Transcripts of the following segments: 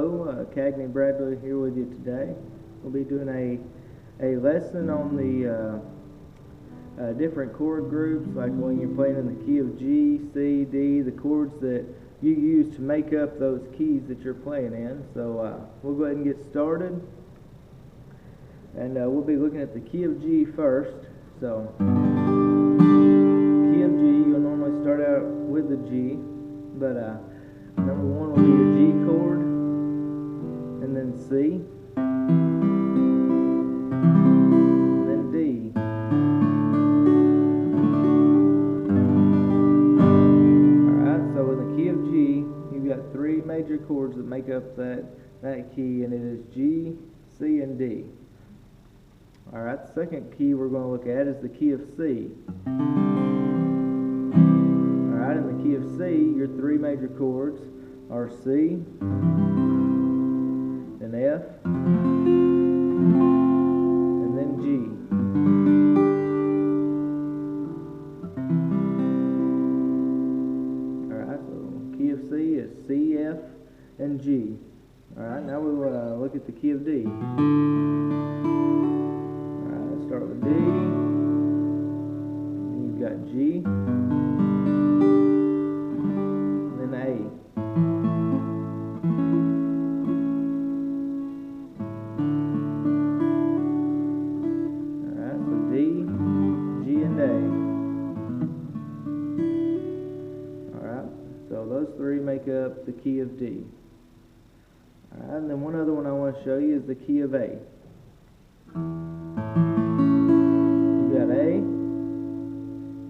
Hello, Cagney Bradley here with you today. We'll be doing a lesson on the different chord groups, like when you're playing in the key of G, C, D, the chords that you use to make up those keys that you're playing in. So we'll go ahead and get started. And we'll be looking at the key of G first. So, key of G, you'll normally start out with the G, but number one will be your G chord, and then C, and then D. Alright, so in the key of G, you've got three major chords that make up that key, and it is G, C, and D. Alright, the second key we're going to look at is the key of C. Alright, in the key of C, your three major chords are C, then F, and then G. Alright, so key of C is C, F, and G. Alright, now we'll look at the key of D. Start with D, and you've got G, and then A. Alright, so D, G, and A. Alright, so those three make up the key of D. Alright, and then one other one I want to show you is the key of A.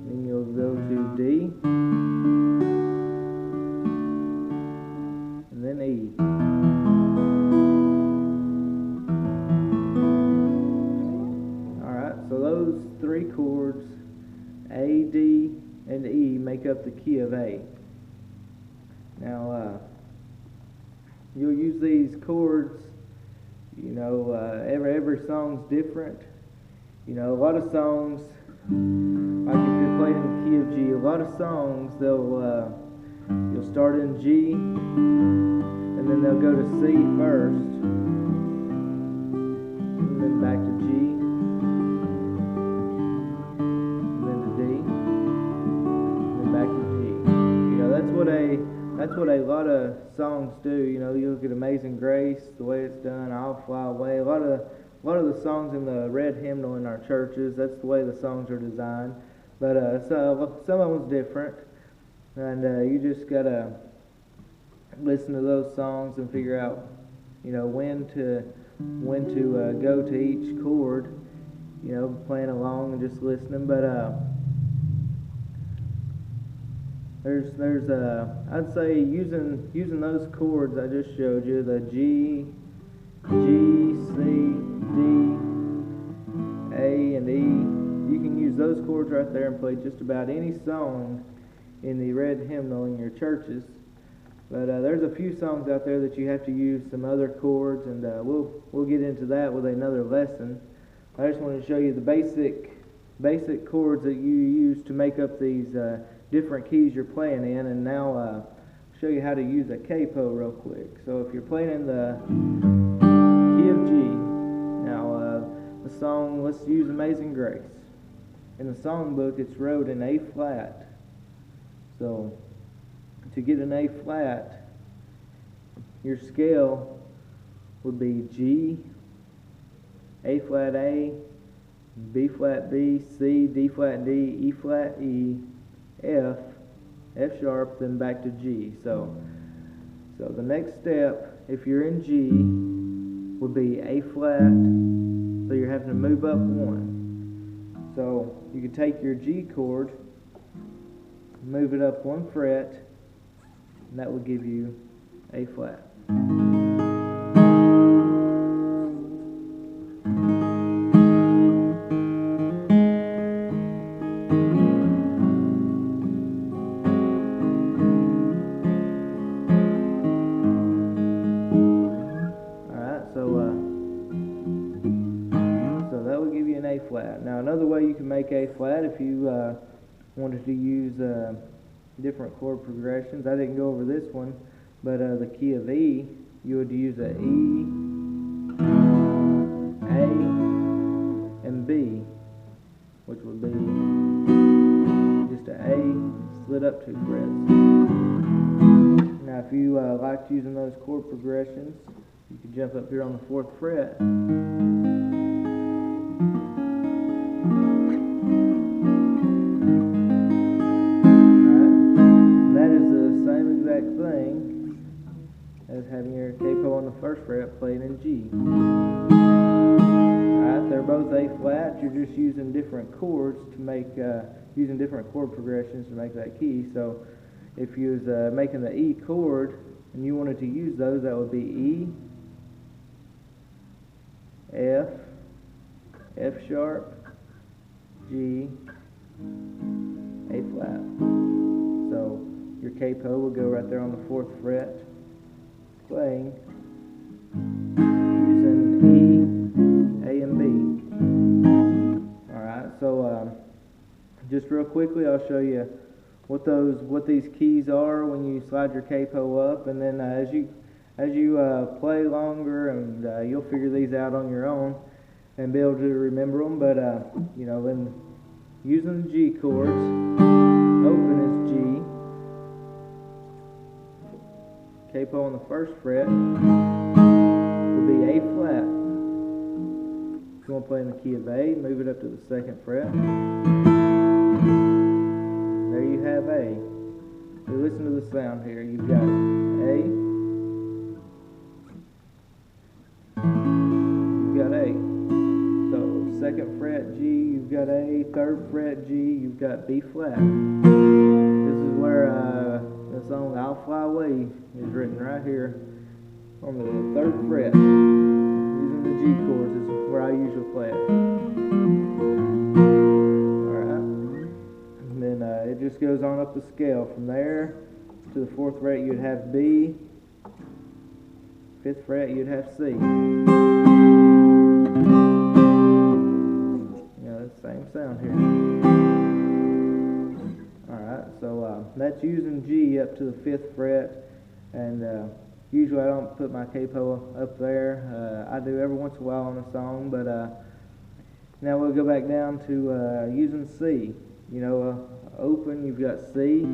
Then you'll go to D, and then E. Alright, so those three chords, A, D, and E, make up the key of A. Now, you'll use these chords, every song's different. A lot of songs, like if you're playing in the key of G, a lot of songs, you'll start in G, and then they'll go to C first, and then back to G, and then to D, and then back to G. That's what a lot of songs do. You look at Amazing Grace, the way it's done, I'll Fly Away. A lot of the songs in the red hymnal in our churches, that's the way the songs are designed. But so some of them's different, and you just gotta listen to those songs and figure out, when to go to each chord. Playing along and just listening. But there's I'd say using those chords I just showed you, the G, C, D, A, and E. You can use those chords right there and play just about any song in the red hymnal in your churches. But there's a few songs out there that you have to use some other chords, and we'll get into that with another lesson. I just wanted to show you the basic chords that you use to make up these different keys you're playing in, and now show you how to use a capo real quick. So if you're playing in the key of G, now the song, let's use Amazing Grace. In the songbook it's wrote in A flat. So to get an A flat, your scale would be G, A flat A, B flat B, C, D flat D, E flat E, F, F sharp, then back to G. So the next step, if you're in G, would be A flat, so you're having to move up one. So you could take your G chord, move it up one fret, and that would give you A flat. So that would give you an A flat. Now another way you can make A flat, if you wanted to use different chord progressions, I didn't go over this one, but the key of E, you would use a E, A, and B, which would be just an A slid up 2 frets. Now if you liked using those chord progressions, you can jump up here on the 4th fret. As having your capo on the 1st fret played in G. Alright, they're both A flat. You're just using different chords to make, using different chord progressions to make that key. So if you was making the E chord and you wanted to use those, that would be E, F, F sharp, G, A flat. So your capo will go right there on the 4th fret. Playing using E, A, and B. Alright, so just real quickly I'll show you what these keys are when you slide your capo up, and then as you play longer, and you'll figure these out on your own and be able to remember them. But you know, when using the G chords, open is G. Capo on the 1st fret will be A flat. If you want to play in the key of A, move it up to the 2nd fret. There you have A. So listen to the sound here. You've got A. You've got A. So 2nd fret G, you've got A. 3rd fret G, you've got B flat. This is where the song "I'll Fly Away" is written right here on the 3rd fret. Using the G chords is where I usually play it. Alright. And then it just goes on up the scale. From there to the 4th fret you'd have B. 5th fret you'd have C. You know, it's the same sound here. Alright, so that's using G up to the 5th fret, and usually I don't put my capo up there. I do every once in a while on a song, but now we'll go back down to using C. You know, open, you've got C.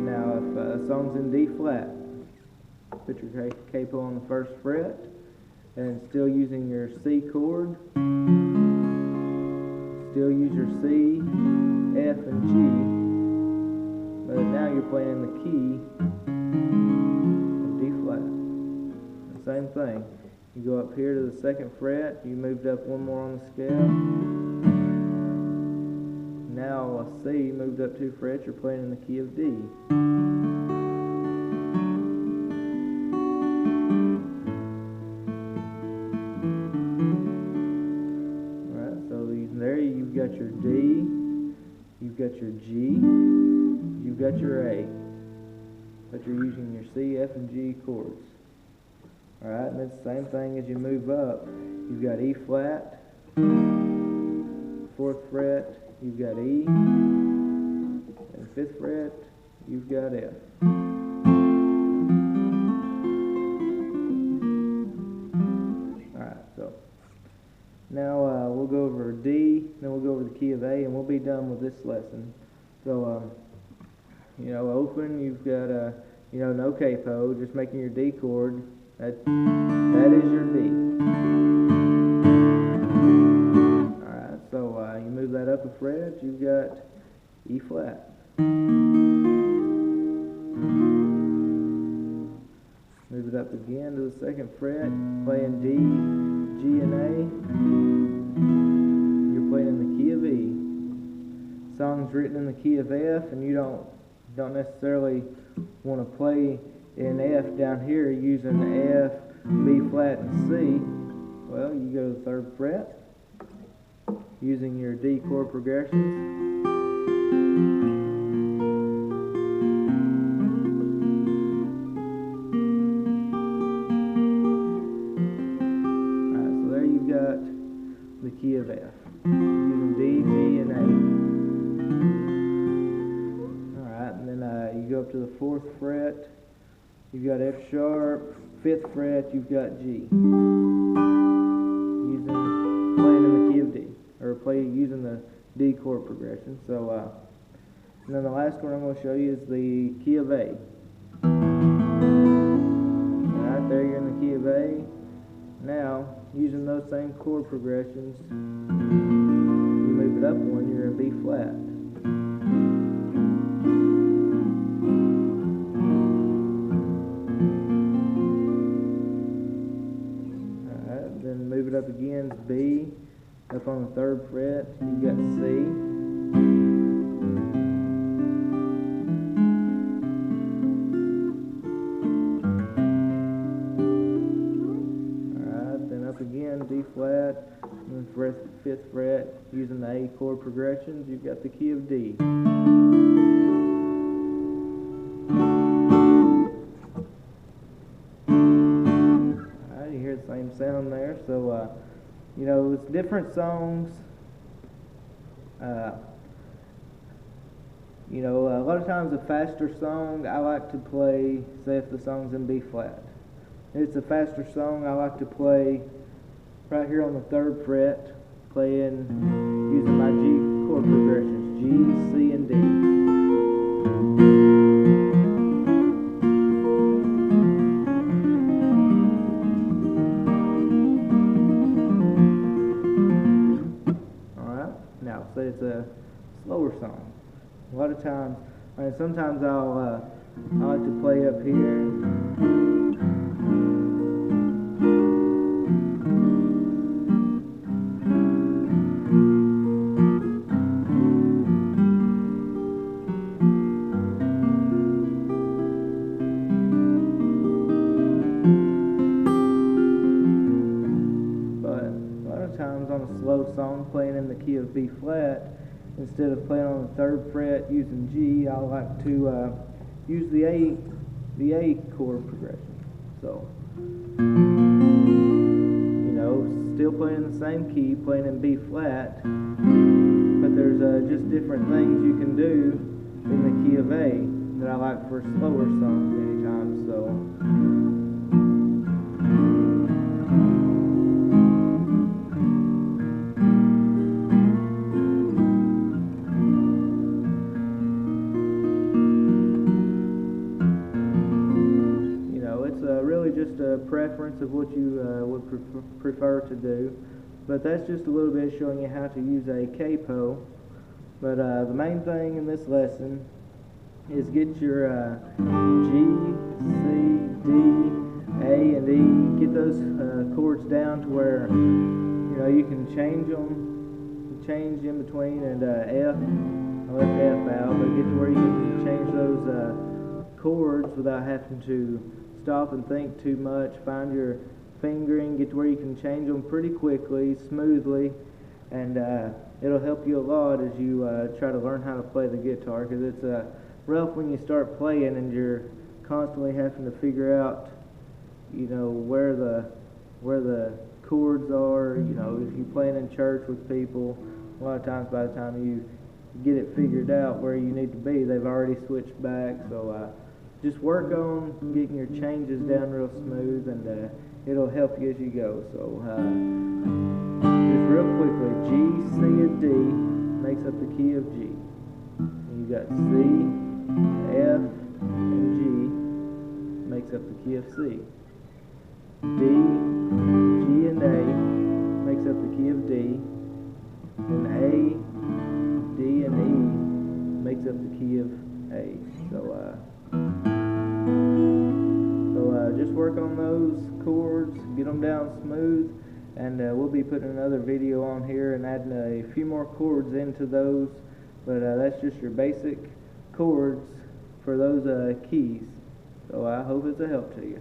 Now if a song's in D flat, put your capo on the 1st fret, and still using your C chord. Still use your C, F, and G, but now you're playing the key of D flat. The same thing. You go up here to the 2nd fret, you moved up one more on the scale. Now a C moved up 2 frets, you're playing in the key of D. There you've got your D, you've got your G, you've got your A, but you're using your C, F, and G chords. Alright, and it's the same thing as you move up. You've got E flat, 4th fret, you've got E, and 5th fret, you've got F. Alright, so now we'll go over D, then we'll go over the key of A, and we'll be done with this lesson. So, you know, open, you've got, you know, no capo, just making your D chord. That is your D. Alright, so you move that up a fret, you've got E flat. Move it up again to the 2nd fret, playing D, G, and A. You're playing in the key of E. Song's written in the key of F, and you don't necessarily want to play in F down here using F, B flat, and C. Well, you go to the 3rd fret using your D chord progressions. The key of F, using D, G, and A. Alright, and then you go up to the 4th fret, you've got F sharp, 5th fret, you've got G. Playing in the key of D, or using the D chord progression. So, and then the last one I'm going to show you is the key of A. Right there, you're in the key of A. Now, using those same chord progressions, you move it up one, you're in B flat. Alright, then move it up again, it's B. Up on the 3rd fret, you've got C. Again, D flat, and then 5th fret, using the A chord progressions, you've got the key of D. Alright, you hear the same sound there. So, you know, with different songs, you know, a lot of times a faster song, I like to play, say if the song's in B flat. If it's a faster song, I like to play right here on the 3rd fret, playing using my G chord progressions, G, C, and D. Alright, now say it's a slower song. A lot of times, I mean, sometimes I like to play up here. On a slow song playing in the key of B flat, instead of playing on the 3rd fret using G, I like to use the A chord progression. So, you know, still playing the same key, playing in B flat, but there's just different things you can do in the key of A that I like for slower songs many times. So. Really just a preference of what you would prefer to do, but that's just a little bit showing you how to use a capo. But the main thing in this lesson is get your G, C, D, A, and E. Get those chords down to where you know you can change them, change in between, and F. I left F out, but get to where you can change those chords without having to stop and think too much. Find your fingering, get to where you can change them pretty quickly, smoothly, and it'll help you a lot as you try to learn how to play the guitar, because it's rough when you start playing and you're constantly having to figure out, you know, where the chords are. You know, if you're playing in church with people, a lot of times by the time you get it figured out where you need to be, they've already switched back. So just work on getting your changes down real smooth, and it'll help you as you go. So just real quickly, G, C, and D makes up the key of G. And you've got C, F, and G makes up the key of C. D, G, and A makes up the key of D. And A, D, and E makes up the key of A. So just work on those chords, get them down smooth, and we'll be putting another video on here and adding a few more chords into those, but that's just your basic chords for those keys. So I hope it's a help to you.